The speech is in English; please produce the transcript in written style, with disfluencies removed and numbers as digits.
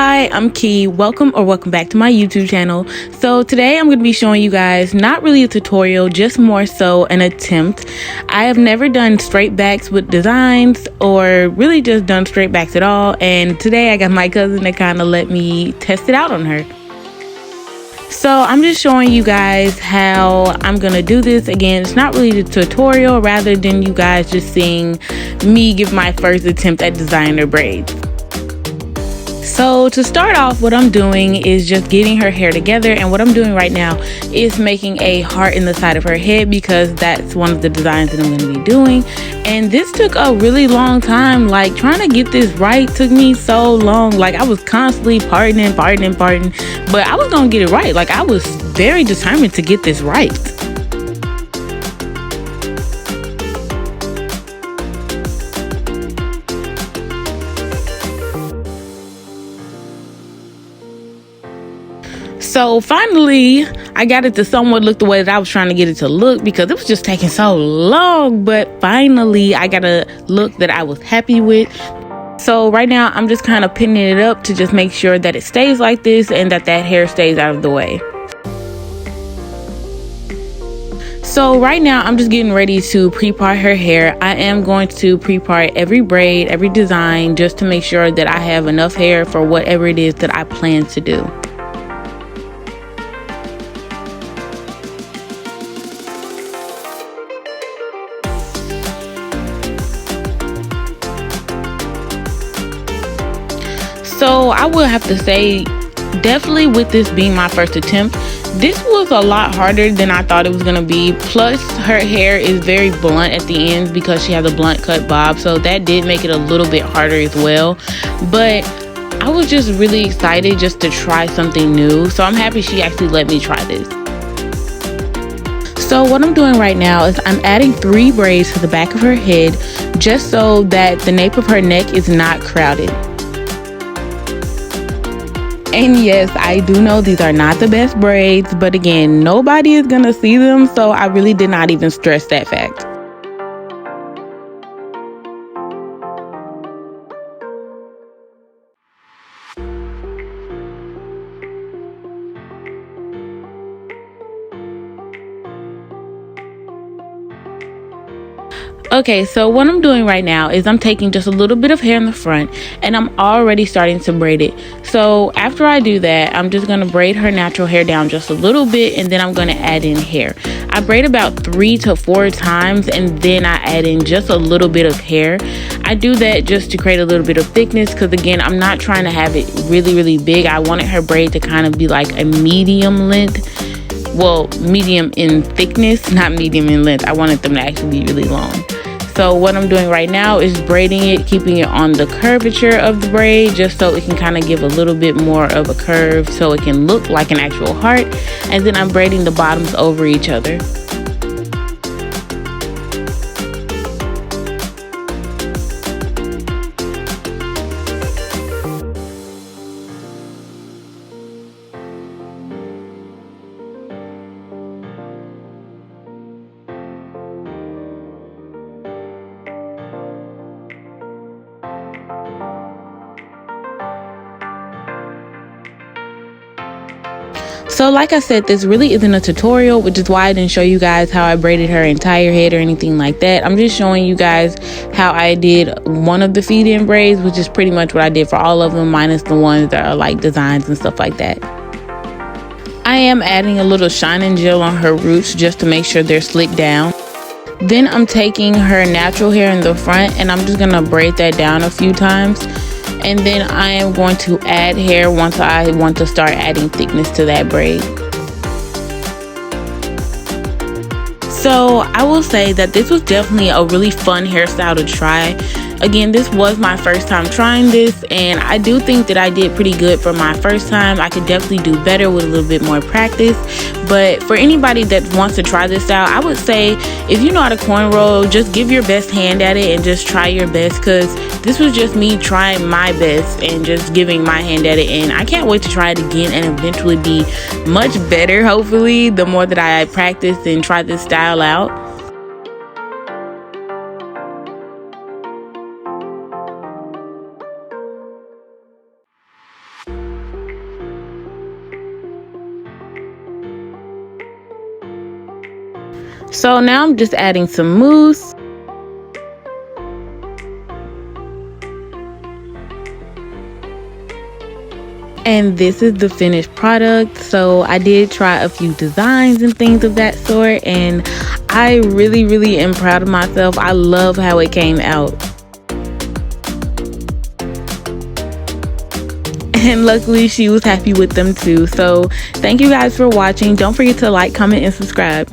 Hi, I'm Key. Welcome back to my YouTube channel. So today I'm going to be showing you guys not really a tutorial, just more so an attempt. I have never done straight backs with designs or really just done straight backs at all. And today I got my cousin to kind of let me test it out on her. So I'm just showing you guys how I'm going to do this. Again, it's not really a tutorial rather than you guys just seeing me give my first attempt at designing her braids. So to start off, what I'm doing is just getting her hair together, and what I'm doing right now is making a heart in the side of her head because that's one of the designs that I'm going to be doing. And this took a really long time. Like, trying to get this right took me so long. Like, I was constantly parting, but I was going to get it right. Like, I was very determined to get this right. So finally, I got it to somewhat look the way that I was trying to get it to look because it was just taking so long. But finally, I got a look that I was happy with. So right now, I'm just kind of pinning it up to just make sure that it stays like this and that hair stays out of the way. So right now, I'm just getting ready to pre-part her hair. I am going to pre-part every braid, every design, just to make sure that I have enough hair for whatever it is that I plan to do. So I will have to say, definitely with this being my first attempt, this was a lot harder than I thought it was going to be. Plus, her hair is very blunt at the ends because she has a blunt cut bob. So that did make it a little bit harder as well. But I was just really excited just to try something new. So I'm happy she actually let me try this. So what I'm doing right now is I'm adding 3 braids to the back of her head just so that the nape of her neck is not crowded. And yes, I do know these are not the best braids, but again, nobody is gonna see them, so I really did not even stress that fact. Okay, so what I'm doing right now is I'm taking just a little bit of hair in the front and I'm already starting to braid it. So after I do that, I'm just going to braid her natural hair down just a little bit and then I'm going to add in hair. I braid about 3 to 4 times and then I add in just a little bit of hair. I do that just to create a little bit of thickness because again, I'm not trying to have it really big. I wanted her braid to kind of be like a medium length. Well, medium in thickness, not medium in length. I wanted them to actually be really long. So what I'm doing right now is braiding it, keeping it on the curvature of the braid just so it can kind of give a little bit more of a curve so it can look like an actual heart. And then I'm braiding the bottoms over each other. So like I said, this really isn't a tutorial, which is why I didn't show you guys how I braided her entire head or anything like that. I'm just showing you guys how I did one of the feed-in braids, which is pretty much what I did for all of them, minus the ones that are like designs and stuff like that. I am adding a little shining gel on her roots just to make sure they're slicked down. Then I'm taking her natural hair in the front and I'm just gonna braid that down a few times. And then I am going to add hair once I want to start adding thickness to that braid. So I will say that this was definitely a really fun hairstyle to try. Again, this was my first time trying this and I do think that I did pretty good for my first time. I could definitely do better with a little bit more practice. But for anybody that wants to try this out, I would say if you know how to cornrow, just give your best hand at it and just try your best because this was just me trying my best and just giving my hand at it. And I can't wait to try it again and eventually be much better, hopefully, the more that I practice and try this style out. So now I'm just adding some mousse. And this is the finished product. So I did try a few designs and things of that sort, and I really am proud of myself. I love how it came out. And luckily she was happy with them too. So thank you guys for watching. Don't forget to like, comment, and subscribe.